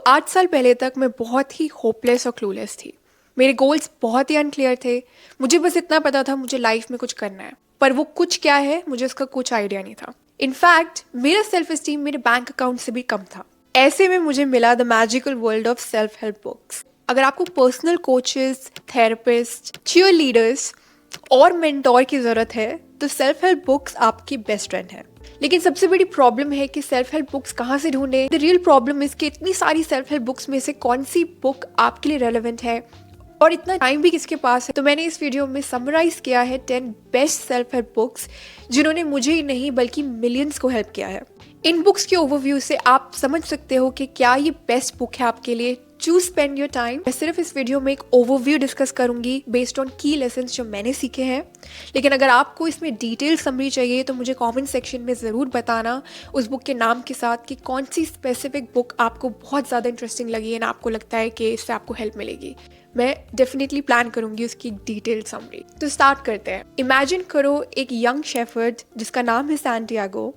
8 साल पहले तक मैं बहुत ही होपलेस और क्लूलेस थी। मेरे गोल्स बहुत ही अनक्लियर थे। मुझे बस इतना पता था मुझे लाइफ में कुछ करना है, पर वो कुछ क्या है मुझे उसका कुछ आइडिया नहीं था। इनफैक्ट मेरा सेल्फ एस्टीम मेरे बैंक अकाउंट से भी कम था। ऐसे में मुझे मिला the magical world of self help books. अगर आपको personal coaches, therapist, cheerleaders और मेंटोर की ज़रूरत है तो सेल्फ हेल्प बुक्स आपकी बेस्ट फ्रेंड है। लेकिन सबसे बड़ी प्रॉब्लम है कि सेल्फ हेल्प बुक्स कहाँ से ढूंढें। द रियल प्रॉब्लम इज कि इतनी सारी सेल्फ हेल्प बुक्स में से कौन सी बुक आपके लिए रेलेवेंट है और इतना टाइम भी किसके पास है। तो मैंने इस वीडियो में समराइज किया है 10 बेस्ट सेल्फ हेल्प बुक्स जिन्होंने मुझे ही नहीं बल्कि मिलियंस को हेल्प किया है। इन बुक्स के ओवरव्यू से आप समझ सकते हो कि क्या ये बेस्ट बुक है आपके लिए। Choose spend your time. मैं सिर्फ इस वीडियो में एक ओवरव्यू डिस्कस करूंगी बेस्ड ऑन की लेसन्स जो मैंने सीखे हैं। लेकिन अगर आपको इसमें डिटेल समरी चाहिए तो मुझे कमेंट सेक्शन में ज़रूर बताना उस बुक के नाम के साथ कि कौन सी स्पेसिफिक बुक आपको बहुत ज़्यादा इंटरेस्टिंग लगी है ना आपको लगता है कि इससे आपको हेल्प मिलेगी। मैं डेफिनेटली प्लान करूंगी उसकी डिटेल समरी। तो स्टार्ट करते हैं। इमेजिन करो एक यंग शेफर्ड जिसका नाम है सैंटियागो।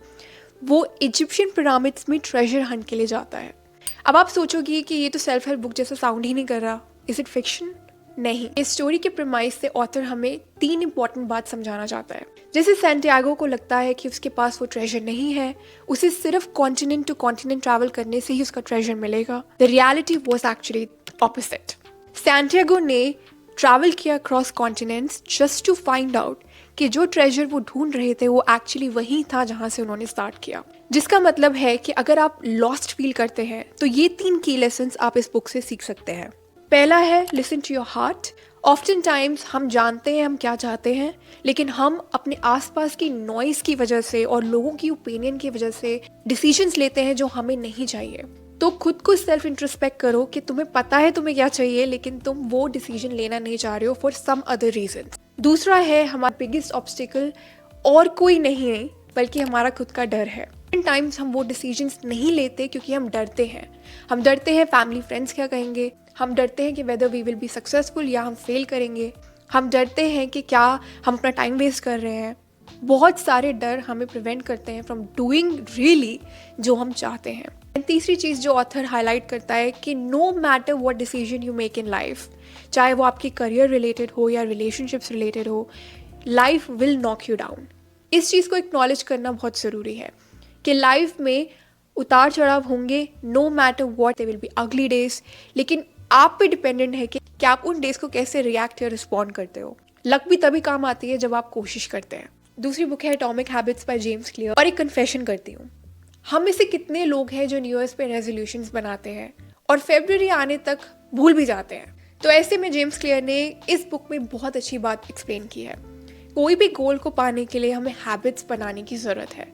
वो इजिप्शियन पिरामिड्स में ट्रेजर हंट के लिए जाता है। अब आप सोचोगे कि ये तो सेल्फ हेल्प बुक जैसा साउंड ही नहीं कर रहा। Is it fiction? नहीं। इस स्टोरी के प्रेमाइस से ऑथर हमें 3 इंपॉर्टेंट बात समझाना चाहता है। जैसे सैंटियागो को लगता है कि उसके पास वो ट्रेजर नहीं है, उसे सिर्फ कॉन्टिनेंट टू कॉन्टिनेंट ट्रैवल करने से ही उसका ट्रेजर मिलेगा। The reality was actually opposite. Santiago ने ट्रैवल किया cross continents just to find out कि जो ट्रेजर वो ढूंढ रहे थे वो एक्चुअली वही था जहां से उन्होंने स्टार्ट किया। जिसका मतलब है कि अगर आप लॉस्ट फील करते हैं तो ये 3 की लेसन्स आप इस बुक से सीख सकते हैं। पहला है listen to your heart. Often times हम जानते हैं हम क्या चाहते हैं, लेकिन हम अपने आसपास की नॉइस की वजह से और लोगों की ओपिनियन की वजह से डिसीजंस लेते हैं जो हमें नहीं चाहिए। तो खुद को सेल्फ इंट्रोस्पेक्ट करो कि तुम्हें पता है तुम्हें क्या चाहिए, लेकिन तुम वो डिसीजन लेना नहीं चाह रहे हो फॉर सम अदर रीजन। दूसरा है हमारा बिगेस्ट ऑब्स्टिकल और कोई नहीं है बल्कि हमारा खुद का डर है। इन टाइम्स हम वो डिसीजंस नहीं लेते क्योंकि हम डरते हैं। हम डरते हैं फैमिली फ्रेंड्स क्या कहेंगे, हम डरते हैं कि whether we will be successful या हम फेल करेंगे, हम डरते हैं कि क्या हम अपना टाइम वेस्ट कर रहे हैं। बहुत सारे डर हमें प्रिवेंट करते हैं फ्रॉम डूइंग रियली जो हम चाहते हैं। तीसरी चीज़ जो ऑथर हाईलाइट करता है कि no matter what decision you make in life, चाहे वो आपके करियर रिलेटेड हो या रिलेशनशिप्स रिलेटेड हो, life will knock you down. इस चीज़ को एक्नॉलेज करना बहुत ज़रूरी है कि लाइफ में उतार चढ़ाव होंगे। No matter what, they will be अगली डेज, लेकिन आप पे डिपेंडेंट है कि आप उन डेज को कैसे रिएक्ट या रिस्पॉन्ड करते हो। लक भी तभी काम आती है जब आप कोशिश करते हैं। दूसरी बुक है atomic habits by James clear. और एक कन्फेशन करती हूँ, हम में से कितने लोग हैं जो न्यू ईयर्स पे रेजोल्यूशंस बनाते हैं और फरवरी आने तक भूल भी जाते हैं। तो ऐसे में जेम्स क्लियर ने इस बुक में बहुत अच्छी बात एक्सप्लेन की है। कोई भी गोल को पाने के लिए हमें हैबिट्स बनाने की ज़रूरत है,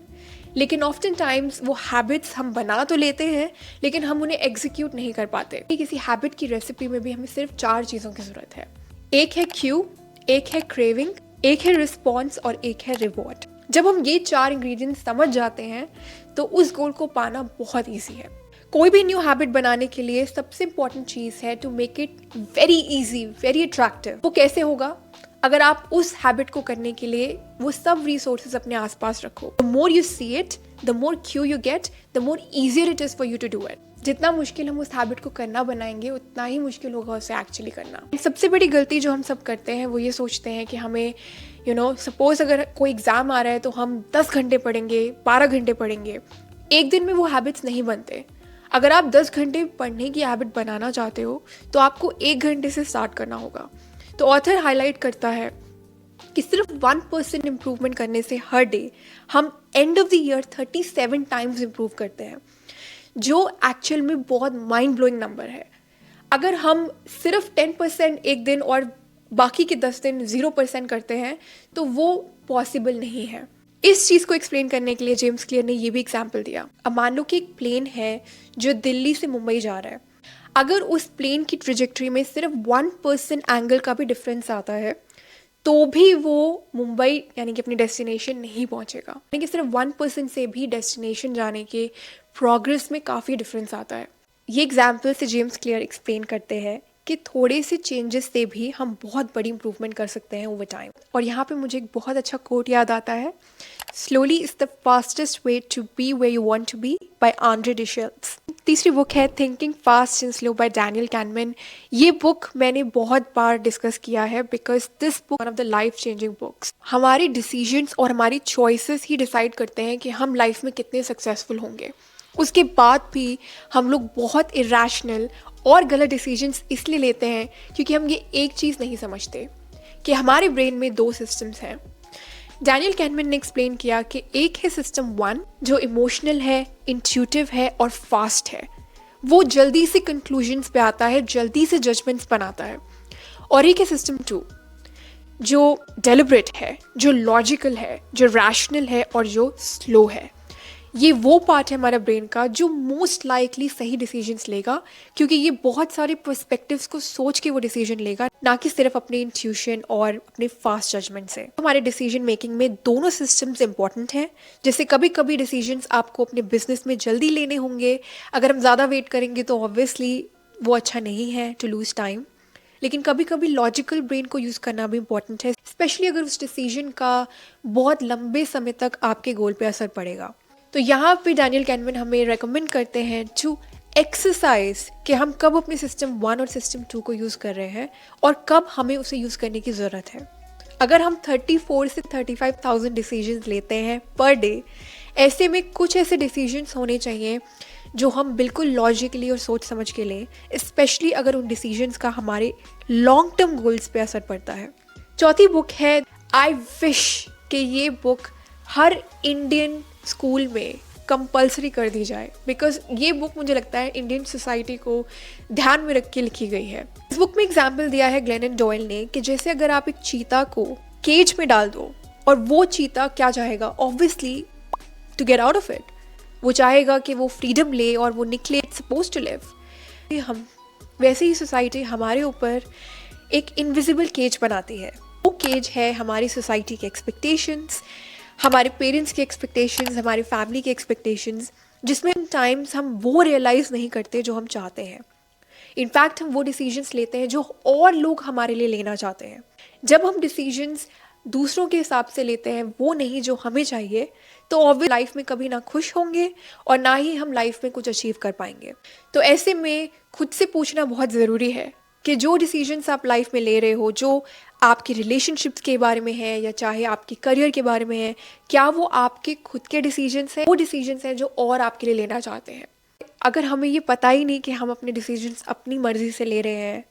लेकिन ऑफ्टन टाइम्स वो हैबिट्स हम बना तो लेते हैं लेकिन हम उन्हें एग्जीक्यूट नहीं कर पाते। किसी हैबिट की रेसिपी में भी हमें सिर्फ 4 चीज़ों की ज़रूरत है। एक है क्यू, एक है क्रेविंग, एक है रिस्पॉन्स और एक है रिवॉर्ड। जब हम ये 4 इंग्रेडिएंट्स समझ जाते हैं तो उस गोल को पाना बहुत ईजी है। कोई भी न्यू हैबिट बनाने के लिए सबसे इंपॉर्टेंट चीज़ है to make it very easy, very attractive. वो कैसे होगा? अगर आप उस हैबिट को करने के लिए वो सब रिसोर्सेज अपने आसपास रखो। The more you see it, the more cue you get, the more easier it is for you to do it. जितना मुश्किल हम उस हैबिट को करना बनाएंगे उतना ही मुश्किल होगा उसे एक्चुअली करना। सबसे बड़ी गलती जो हम सब करते हैं वो ये सोचते हैं कि हमें सपोज अगर कोई एग्ज़ाम आ रहा है तो हम 10 घंटे पढ़ेंगे, 12 घंटे पढ़ेंगे। एक दिन में वो हैबिट्स नहीं बनते। अगर आप 10 घंटे पढ़ने की हैबिट बनाना चाहते हो तो आपको 1 घंटे से स्टार्ट करना होगा। तो ऑथर हाईलाइट करता है कि सिर्फ 1% इम्प्रूवमेंट करने से हर डे हम end of the year 37 times improve करते हैं, जो एक्चुअल में बहुत माइंड ब्लोइंग नंबर है। अगर हम सिर्फ 10% एक दिन और बाकी के 10 दिन 0% करते हैं तो वो पॉसिबल नहीं है। इस चीज़ को एक्सप्लेन करने के लिए जेम्स क्लियर ने ये भी एग्जाम्पल दिया। अब मान लो कि एक प्लेन है जो दिल्ली से मुंबई जा रहा है। अगर उस प्लेन की ट्रेजेक्टरी में सिर्फ 1% एंगल का भी डिफरेंस आता है तो भी वो मुंबई यानी कि अपनी डेस्टिनेशन नहीं पहुंचेगा। यानी कि सिर्फ 1% से भी डेस्टिनेशन जाने के प्रोग्रेस में काफ़ी डिफरेंस आता है। ये एग्जाम्पल से जेम्स क्लियर एक्सप्लेन करते हैं कि थोड़े से चेंजेस से भी हम बहुत बड़ी इंप्रूवमेंट कर सकते हैं ओवर टाइम। और यहाँ पे मुझे एक बहुत अच्छा कोट याद आता है। Slowly is the fastest way to be where you want to be by Andre de Schultz. तीसरी बुक है thinking fast and slow by Daniel Kahneman. ये बुक मैंने बहुत बार डिस्कस किया है because this book one of the life changing books. हमारे decisions और हमारी चॉइसेस ही डिसाइड करते हैं कि हम लाइफ में कितने सक्सेसफुल होंगे। उसके बाद भी हम लोग बहुत इरेशनल और गलत डिसीजंस इसलिए लेते हैं क्योंकि हम ये एक चीज़ नहीं समझते कि हमारे ब्रेन में दो सिस्टम्स हैं। डैनियल कैनमैन ने एक्सप्लेन किया कि एक है सिस्टम 1 जो इमोशनल है, इंट्यूटिव है और फास्ट है। वो जल्दी से कंक्लूजन्स पे आता है, जल्दी से जजमेंट्स बनाता है। और एक है सिस्टम 2 जो डेलिब्रेट है, जो लॉजिकल है, जो रैशनल है और जो स्लो है। ये वो पार्ट है हमारा ब्रेन का जो मोस्ट लाइकली सही डिसीजंस लेगा क्योंकि ये बहुत सारे पर्सपेक्टिव्स को सोच के वो डिसीजन लेगा, ना कि सिर्फ अपने इंट्यूशन और अपने फास्ट जजमेंट से। हमारे डिसीजन मेकिंग में दोनों सिस्टम्स इंपॉर्टेंट हैं। जैसे कभी कभी डिसीजंस आपको अपने बिजनेस में जल्दी लेने होंगे, अगर हम ज़्यादा वेट करेंगे तो ऑब्वियसली वो अच्छा नहीं है टू लूज टाइम। लेकिन कभी कभी लॉजिकल ब्रेन को यूज़ करना भी इम्पॉर्टेंट है, स्पेशली अगर उस डिसीजन का बहुत लंबे समय तक आपके गोल पे असर पड़ेगा। तो यहाँ पे डैनियल कैनमैन हमें रेकमेंड करते हैं टू एक्सरसाइज कि हम कब अपने सिस्टम 1 और सिस्टम 2 को यूज़ कर रहे हैं और कब हमें उसे यूज़ करने की ज़रूरत है। अगर हम 34 से 35,000 डिसीजंस लेते हैं पर डे, ऐसे में कुछ ऐसे डिसीजंस होने चाहिए जो हम बिल्कुल लॉजिकली और सोच समझ के लें, स्पेशली अगर उन डिसीजंस का हमारे लॉन्ग टर्म गोल्स पे असर पड़ता है। चौथी बुक है आई विश कि ये बुक हर इंडियन स्कूल में कंपलसरी कर दी जाए बिकॉज ये बुक मुझे लगता है इंडियन सोसाइटी को ध्यान में रख के लिखी गई है। इस बुक में एग्जाम्पल दिया है ग्लेनन डॉयल ने कि जैसे अगर आप एक चीता को केज में डाल दो और वो चीता क्या चाहेगा, obviously to get out of it, वो चाहेगा कि वो फ्रीडम ले और वो निकले, इट्स सपोज टू लिव। हम वैसे ही सोसाइटी हमारे ऊपर एक इनविजिबल केज बनाती है। वो केज है हमारी सोसाइटी के एक्सपेक्टेशंस, हमारे पेरेंट्स के एक्सपेक्टेशंस, हमारे फैमिली के एक्सपेक्टेशंस, जिसमें टाइम्स हम वो रियलाइज़ नहीं करते जो हम चाहते हैं। इनफैक्ट हम वो डिसीजंस लेते हैं जो और लोग हमारे लिए लेना चाहते हैं। जब हम डिसीजंस दूसरों के हिसाब से लेते हैं, वो नहीं जो हमें चाहिए, तो ऑब्वियस लाइफ में कभी ना खुश होंगे और ना ही हम लाइफ में कुछ अचीव कर पाएंगे। तो ऐसे में खुद से पूछना बहुत ज़रूरी है कि जो डिसीजंस आप लाइफ में ले रहे हो, जो आपकी रिलेशनशिप्स के बारे में है या चाहे आपके करियर के बारे में है, क्या वो आपके खुद के डिसीजंस हैं, वो डिसीजंस हैं जो और आपके लिए लेना चाहते हैं। अगर हमें ये पता ही नहीं कि हम अपने डिसीजंस अपनी मर्जी से ले रहे हैं,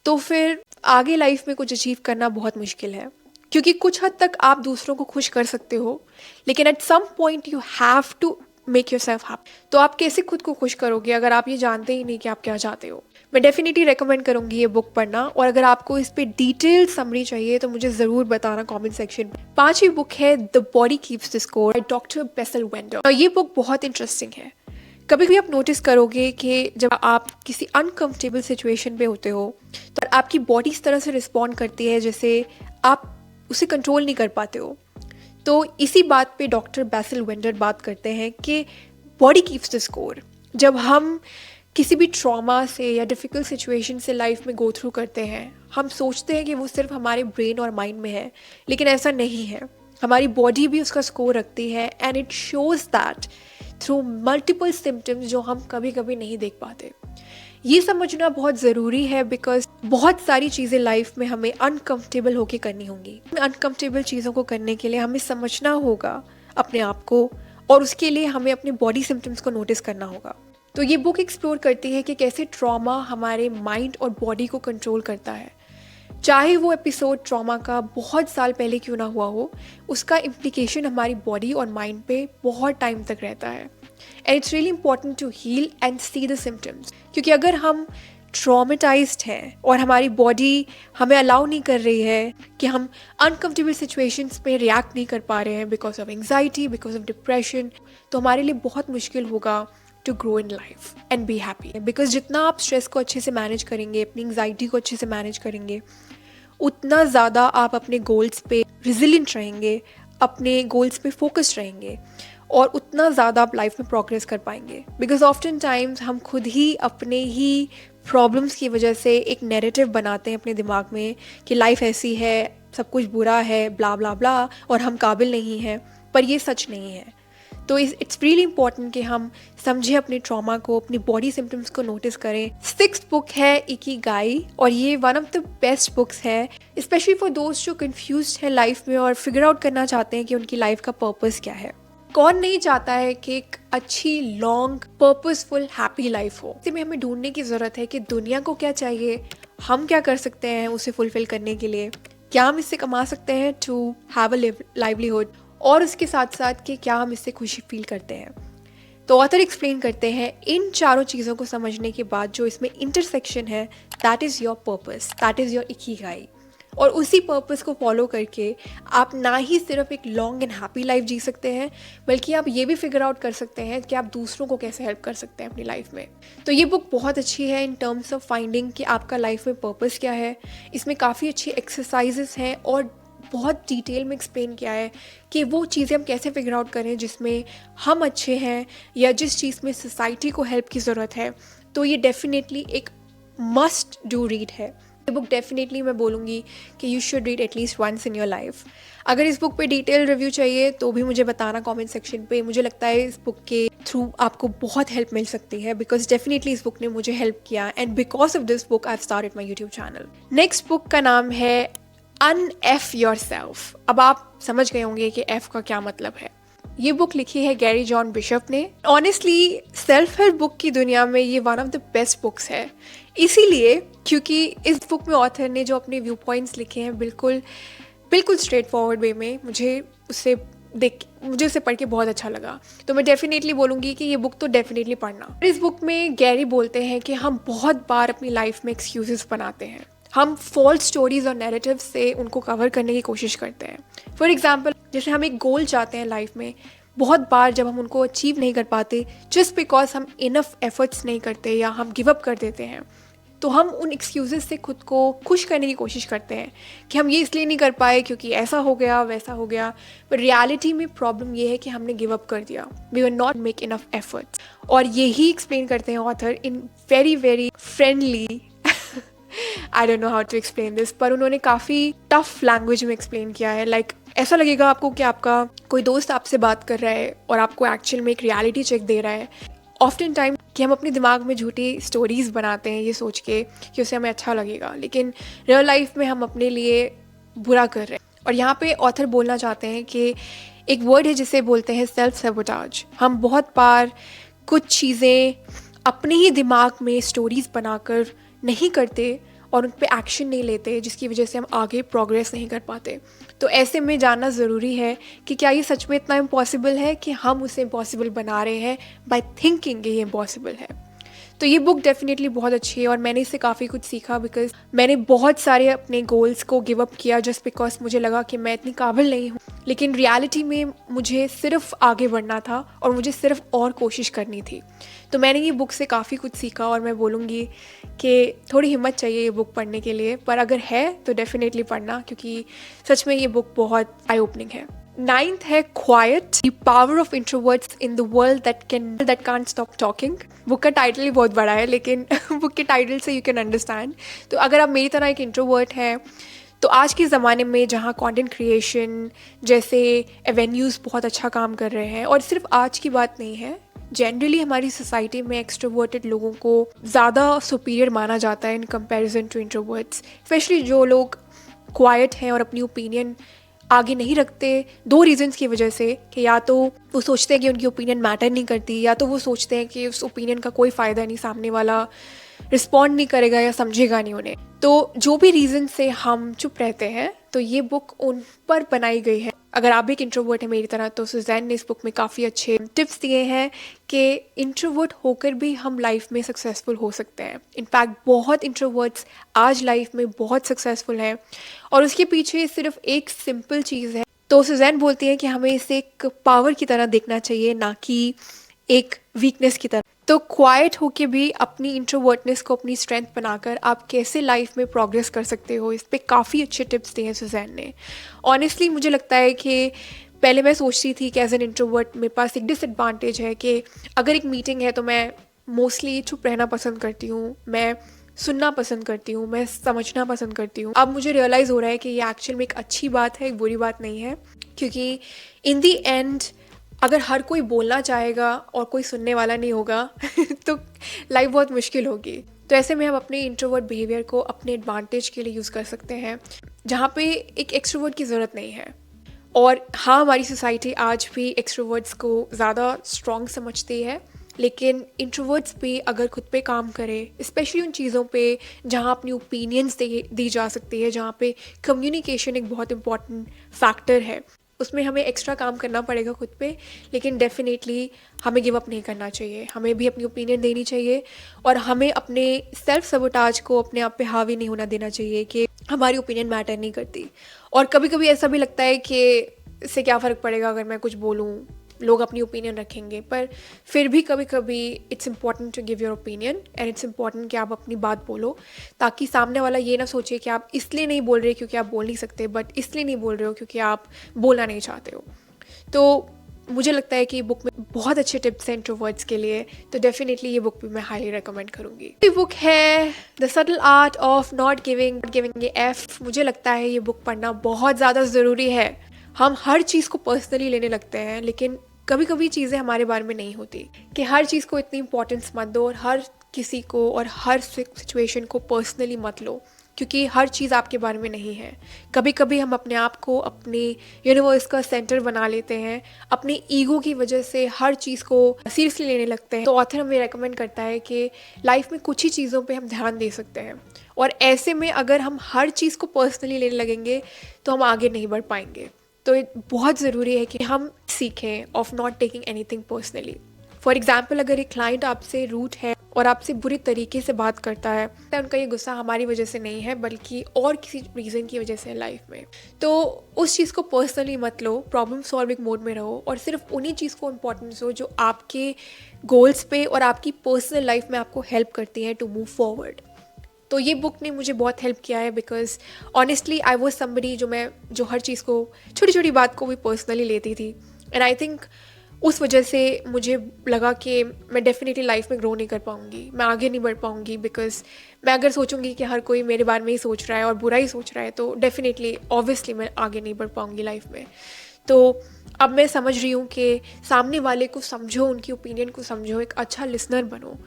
तो फिर आगे लाइफ में कुछ अचीव करना बहुत मुश्किल है। क्योंकि कुछ हद तक आप दूसरों को खुश कर सकते हो, लेकिन at some point you have to make yourself happy. तो आप कैसे खुद को खुश करोगे अगर आप ये जानते ही नहीं कि आप क्या चाहते हो। मैं डेफिनेटली रेकमेंड करूँगी ये बुक पढ़ना, और अगर आपको इस पे डिटेल समरी चाहिए तो मुझे ज़रूर बताना कमेंट सेक्शन में। पांचवी बुक है the body keeps the score by doctor Bessel van der. ये बुक बहुत इंटरेस्टिंग है। कभी कभी आप नोटिस करोगे कि जब आप किसी अनकंफर्टेबल सिचुएशन पे होते हो तो आपकी बॉडी इस तरह से रिस्पॉन्ड करती है जैसे आप उसे कंट्रोल नहीं कर पाते हो। तो इसी बात पे डॉक्टर बेसल वेंडर बात करते हैं कि बॉडी कीप्स द स्कोर। जब हम किसी भी ट्रॉमा से या डिफ़िकल्ट सिचुएशन से लाइफ में गो थ्रू करते हैं, हम सोचते हैं कि वो सिर्फ हमारे ब्रेन और माइंड में है, लेकिन ऐसा नहीं है। हमारी बॉडी भी उसका स्कोर रखती है and it shows that through multiple symptoms जो हम कभी कभी नहीं देख पाते। ये समझना बहुत ज़रूरी है बिकॉज बहुत सारी चीज़ें लाइफ में हमें अनकंफर्टेबल होके करनी होंगी। अनकंफर्टेबल चीज़ों को करने के लिए हमें समझना होगा अपने आप को, और उसके लिए हमें अपने बॉडी सिम्टम्स को नोटिस करना होगा। तो ये बुक एक्सप्लोर करती है कि कैसे ट्रॉमा हमारे माइंड और बॉडी को कंट्रोल करता है। चाहे वो एपिसोड ट्रॉमा का बहुत साल पहले क्यों ना हुआ हो, उसका इम्प्लीकेशन हमारी बॉडी और माइंड पे बहुत टाइम तक रहता है। And it's really important to heal and see the symptoms, क्योंकि अगर हम ट्रॉमेटाइज्ड हैं और हमारी बॉडी हमें अलाउ नहीं कर रही है कि हम अनकंफर्टेबल सिचुएशंस पे रिएक्ट नहीं कर पा रहे हैं because of anxiety, because of depression, तो हमारे लिए बहुत मुश्किल होगा to grow in life and be happy. Because जितना आप स्ट्रेस को अच्छे से मैनेज करेंगे, अपनी एंग्जाइटी को अच्छे से मैनेज करेंगे, उतना ज़्यादा आप अपने गोल्स पे रिजिलिएंट रहेंगे, अपने गोल्स पे फोकस्ड रहेंगे, और उतना ज़्यादा आप लाइफ में प्रोग्रेस कर पाएंगे। बिकॉज ऑफ्टन टाइम्स हम खुद ही अपने ही प्रॉब्लम्स की वजह से एक नैरेटिव बनाते हैं अपने दिमाग में कि लाइफ ऐसी है, सब कुछ बुरा है, ब्ला ब्ला ब्ला, और हम काबिल नहीं हैं। पर ये सच नहीं है। तो इट्स रियली इंपॉर्टेंट कि हम समझें अपने ट्रॉमा को, अपनी बॉडी सिम्टम्स को नोटिस करें। 6th बुक है इकिगाई, और ये one of the best books है, स्पेशली फॉर दोस्त जो कंफ्यूज्ड है लाइफ में और फिगर आउट करना चाहते हैं कि उनकी लाइफ का पर्पस क्या है। कौन नहीं चाहता है कि एक अच्छी लॉन्ग पर्पसफुल हैप्पी लाइफ हो। इसी में हमें ढूंढने की ज़रूरत है कि दुनिया को क्या चाहिए, हम क्या कर सकते हैं उसे फुलफिल करने के लिए, क्या हम इससे कमा सकते हैं टू हैव अ लाइवलीहुड, और उसके साथ साथ कि क्या हम इससे खुशी फील करते हैं। तो ऑथर एक्सप्लेन करते हैं इन चारों चीज़ों को समझने के बाद जो इसमें इंटरसेक्शन है, that is your purpose, that is your Ikigai. और उसी पर्पस को फॉलो करके आप ना ही सिर्फ एक लॉन्ग एंड हैप्पी लाइफ जी सकते हैं, बल्कि आप ये भी फिगर आउट कर सकते हैं कि आप दूसरों को कैसे हेल्प कर सकते हैं अपनी लाइफ में। तो ये बुक बहुत अच्छी है इन टर्म्स ऑफ फाइंडिंग कि आपका लाइफ में पर्पस क्या है। इसमें काफ़ी अच्छी एक्सरसाइजेस हैं और बहुत डिटेल में एक्सप्लेन किया है कि वो चीज़ें हम कैसे फिगर आउट करें जिसमें हम अच्छे हैं या जिस चीज़ में सोसाइटी को हेल्प की ज़रूरत है। तो ये डेफिनेटली एक मस्ट डू रीड है। ये बुक डेफिनेटली मैं बोलूँगी कि you should read at least once in your life. अगर इस बुक पे डिटेल रिव्यू चाहिए तो भी मुझे बताना कमेंट सेक्शन पे। मुझे लगता है इस बुक के थ्रू आपको बहुत हेल्प मिल सकती है, बिकॉज डेफिनेटली इस बुक ने मुझे हेल्प किया, and because of this book I have started my YouTube channel. Next book का नाम है अनएफ योरसेल्फ। अब आप समझ गए होंगे कि एफ का क्या मतलब है। ये बुक लिखी है गैरी जॉन बिशप ने। ऑनेस्टली सेल्फ हेल्प बुक की दुनिया में ये one of the best books है, इसीलिए क्योंकि इस बुक में ऑथर ने जो अपने व्यू पॉइंट्स लिखे हैं बिल्कुल स्ट्रेट फॉरवर्ड वे में, मुझे उसे पढ़ के बहुत अच्छा लगा। तो मैं डेफिनेटली बोलूँगी कि ये बुक तो डेफिनेटली पढ़ना। इस बुक में गैरी बोलते हैं कि हम बहुत बार अपनी लाइफ में एक्सक्यूजेस बनाते हैं, हम फॉल्स स्टोरीज और नैरेटिव से उनको कवर करने की कोशिश करते हैं। फॉर एग्जाम्पल, जैसे हम एक गोल चाहते हैं लाइफ में, बहुत बार जब हम उनको अचीव नहीं कर पाते जस्ट बिकॉज हम इनफ एफर्ट्स नहीं करते या हम गिव अप कर देते हैं, तो हम उन एक्सक्यूजेस से खुद को खुश करने की कोशिश करते हैं कि हम ये इसलिए नहीं कर पाए क्योंकि ऐसा हो गया वैसा हो गया। पर रियलिटी में प्रॉब्लम ये है कि हमने गिव अप कर दिया, we were not make enough efforts. और यही एक्सप्लेन करते हैं author in very friendly I don't know how to explain this, पर उन्होंने काफ़ी टफ लैंग्वेज में एक्सप्लेन किया है। लाइक ऐसा लगेगा आपको कि आपका कोई दोस्त आपसे बात कर रहा है और आपको एक्चुअल में एक रियलिटी चेक दे रहा है। ऑफ्टन टाइम कि हम अपने दिमाग में झूठी स्टोरीज़ बनाते हैं ये सोच के कि उससे हमें अच्छा लगेगा, लेकिन रियल लाइफ में हम अपने लिए बुरा कर रहे हैं। और यहाँ पे ऑथर बोलना चाहते हैं कि एक वर्ड है जिसे बोलते हैं सेल्फ सैबोटाज। हम बहुत बार कुछ चीज़ें अपने ही दिमाग में स्टोरीज़ बनाकर नहीं करते और उन पे एक्शन नहीं लेते, जिसकी वजह से हम आगे प्रोग्रेस नहीं कर पाते। तो ऐसे में जानना ज़रूरी है कि क्या ये सच में इतना इम्पॉसिबल है कि हम उसे इम्पॉसिबल बना रहे हैं बाय थिंकिंग ये इम्पॉसिबल है। तो ये बुक डेफिनेटली बहुत अच्छी है और मैंने इससे काफ़ी कुछ सीखा, बिकॉज मैंने बहुत सारे अपने गोल्स को गिव अप किया जस्ट बिकॉज मुझे लगा कि मैं इतनी काबिल नहीं हूँ, लेकिन रियलिटी में मुझे सिर्फ आगे बढ़ना था और मुझे सिर्फ और कोशिश करनी थी। तो मैंने ये बुक से काफ़ी कुछ सीखा और मैं बोलूँगी कि थोड़ी हिम्मत चाहिए ये बुक पढ़ने के लिए, पर अगर है तो डेफिनेटली पढ़ना, क्योंकि सच में ये बुक बहुत आई ओपनिंग है। 9th है quite, the power of introverts in the world that can't stop talking. Book का टाइटल ही बहुत बड़ा है, लेकिन बुक के टाइटल से यू कैन अंडरस्टैंड। तो अगर आप मेरी तरह एक इंट्रोवर्ट हैं तो आज के ज़माने में जहाँ कंटेंट क्रिएशन जैसे एवेन्यूज़ बहुत अच्छा काम कर रहे हैं, और सिर्फ आज की बात नहीं है, जनरली हमारी सोसाइटी में एक्सट्रोवर्टेड लोगों को ज़्यादा सुपीरियर माना जाता है in comparison to introverts. Specially जो लोग क्वाइट हैं और अपनी ओपिनियन आगे नहीं रखते 2 रीजंस की वजह से, कि या तो वो सोचते हैं कि उनकी ओपिनियन मैटर नहीं करती, या तो वो सोचते हैं कि उस ओपिनियन का कोई फ़ायदा नहीं, सामने वाला रिस्पॉन्ड नहीं करेगा या समझेगा नहीं उन्हें। तो जो भी रीज़न से हम चुप रहते हैं, तो ये बुक उन पर बनाई गई है। अगर आप भी एक इंट्रोवर्ट है मेरी तरह, तो सुजैन ने इस बुक में काफ़ी अच्छे टिप्स दिए हैं कि इंट्रोवर्ट होकर भी हम लाइफ में सक्सेसफुल हो सकते हैं। इनफैक्ट बहुत इंट्रोवर्ट्स आज लाइफ में बहुत सक्सेसफुल हैं, और उसके पीछे सिर्फ एक सिंपल चीज़ है। तो सुजैन बोलती है कि हमें इसे एक पावर की तरह देखना चाहिए, ना कि एक वीकनेस की तरह। तो क्वाइट होके भी अपनी इंट्रोवर्टनेस को अपनी स्ट्रेंथ बनाकर आप कैसे लाइफ में प्रोग्रेस कर सकते हो, इस पे काफ़ी अच्छे टिप्स दिए हैं सुजैन ने। ऑनेस्टली मुझे लगता है कि पहले मैं सोचती थी कि एज एन इंट्रोवर्ट मेरे पास एक डिसएडवांटेज है कि अगर एक मीटिंग है तो मैं मोस्टली चुप रहना पसंद करती हूँ, मैं सुनना पसंद करती हूँ, मैं समझना पसंद करती हूँ। अब मुझे रियलाइज़ हो रहा है कि ये एक्चुअल में एक अच्छी बात है, एक बुरी बात नहीं है, क्योंकि इन दी एंड अगर हर कोई बोलना चाहेगा और कोई सुनने वाला नहीं होगा तो लाइफ बहुत मुश्किल होगी। तो ऐसे में हम अपने इंट्रोवर्ट बिहेवियर को अपने एडवांटेज के लिए यूज़ कर सकते हैं, जहाँ पे एक एक्सट्रोवर्ट की ज़रूरत नहीं है। और हाँ, हमारी सोसाइटी आज भी एक्सट्रोवर्ट्स को ज़्यादा स्ट्रॉन्ग समझती है, लेकिन इंट्रोवर्ट्स भी अगर खुद पे काम करें, स्पेशली उन चीज़ों पे जहाँ अपनी ओपिनियंस दी जा सकती है, जहाँ पे कम्युनिकेशन एक बहुत इंपॉर्टेंट फैक्टर है, उसमें हमें एक्स्ट्रा काम करना पड़ेगा खुद पे, लेकिन डेफिनेटली हमें गिव अप नहीं करना चाहिए। हमें भी अपनी ओपिनियन देनी चाहिए और हमें अपने सेल्फ सबोटाज को अपने आप पे हावी नहीं होना देना चाहिए कि हमारी ओपिनियन मैटर नहीं करती। और कभी कभी ऐसा भी लगता है कि इससे क्या फ़र्क पड़ेगा अगर मैं कुछ बोलूँ, लोग अपनी ओपिनियन रखेंगे, पर फिर भी कभी कभी it's important to give your opinion and it's important कि आप अपनी बात बोलो, ताकि सामने वाला ये ना सोचे कि आप इसलिए नहीं बोल रहे क्योंकि आप बोल नहीं सकते, बट इसलिए नहीं बोल रहे हो क्योंकि आप बोलना नहीं चाहते हो। तो मुझे लगता है कि ये बुक में बहुत अच्छे टिप्स हैं इंट्रोवर्ट्स के लिए, तो डेफिनेटली ये बुक भी मैं हाईली रिकमेंड करूँगी। ये बुक है the subtle art of not giving A F. मुझे लगता है ये बुक पढ़ना बहुत ज़्यादा ज़रूरी है। हम हर चीज़ को पर्सनली लेने लगते हैं, लेकिन कभी कभी चीज़ें हमारे बारे में नहीं होती, कि हर चीज़ को इतनी इंपॉर्टेंस मत दो और हर किसी को और हर सिचुएशन को पर्सनली मत लो, क्योंकि हर चीज़ आपके बारे में नहीं है। कभी कभी हम अपने आप को अपने यूनिवर्स का सेंटर बना लेते हैं, अपने ईगो की वजह से हर चीज़ को सीरियसली लेने लगते हैं। तो ऑथर हमें रेकमेंड करता है कि लाइफ में कुछ ही चीज़ों पे हम ध्यान दे सकते हैं, और ऐसे में अगर हम हर चीज़ को पर्सनली लेने लगेंगे तो हम आगे नहीं बढ़ पाएंगे। तो ये बहुत ज़रूरी है कि हम सीखें of not taking anything personally. For example, अगर एक क्लाइंट आपसे रूड है और आपसे बुरी तरीके से बात करता है, तो उनका ये गुस्सा हमारी वजह से नहीं है बल्कि और किसी रीज़न की वजह से है लाइफ में, तो उस चीज़ को पर्सनली मत लो, प्रॉब्लम सॉल्विंग मोड में रहो और सिर्फ उन्हीं चीज़ को इम्पोर्टेंस दो जो आपके गोल्स पे और आपकी पर्सनल लाइफ में आपको हेल्प करती हैं टू मूव फॉरवर्ड। तो ये बुक ने मुझे बहुत हेल्प किया है, because honestly I was somebody जो हर चीज़ को, छोटी छोटी बात को भी पर्सनली लेती थी, एंड आई थिंक उस वजह से मुझे लगा कि मैं डेफिनेटली लाइफ में ग्रो नहीं कर पाऊँगी, मैं आगे नहीं बढ़ पाऊँगी, बिकॉज मैं अगर सोचूंगी कि हर कोई मेरे बारे में ही सोच रहा है और बुरा ही सोच रहा है, तो डेफिनेटली ऑब्वियसली मैं आगे नहीं बढ़ पाऊँगी लाइफ में। तो अब मैं समझ रही हूँ कि सामने वाले को समझो, उनकी ओपिनियन को समझो, एक अच्छा लिसनर बनो।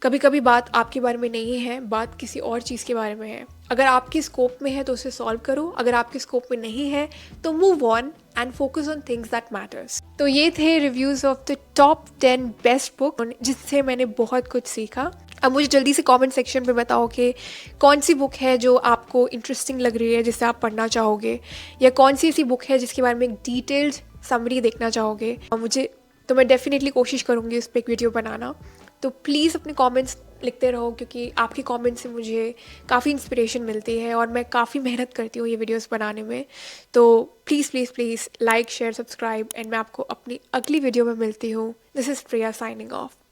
कभी कभी बात आपके बारे में नहीं है, बात किसी और चीज़ के बारे में है। अगर आपके स्कोप में है तो उसे सॉल्व करो, अगर आपके स्कोप में नहीं है तो move on and focus on things that matters. तो ये थे reviews of the top 10 best book, जिससे मैंने बहुत कुछ सीखा। अब मुझे जल्दी से कमेंट सेक्शन पे बताओ कि कौन सी बुक है जो आपको इंटरेस्टिंग लग रही है, जिसे आप पढ़ना चाहोगे, या कौन सी ऐसी बुक है जिसके बारे में एक डिटेल्ड समरी देखना चाहोगे। मैं डेफिनेटली कोशिश करूँगी उस पर एक वीडियो बनाना। तो प्लीज़ अपने कमेंट्स लिखते रहो, क्योंकि आपके कमेंट्स से मुझे काफ़ी इंस्पिरेशन मिलती है और मैं काफ़ी मेहनत करती हूँ ये वीडियोस बनाने में। तो please please please like, share, subscribe, and मैं आपको अपनी अगली वीडियो में मिलती हूँ। This is Priya signing off. Bye.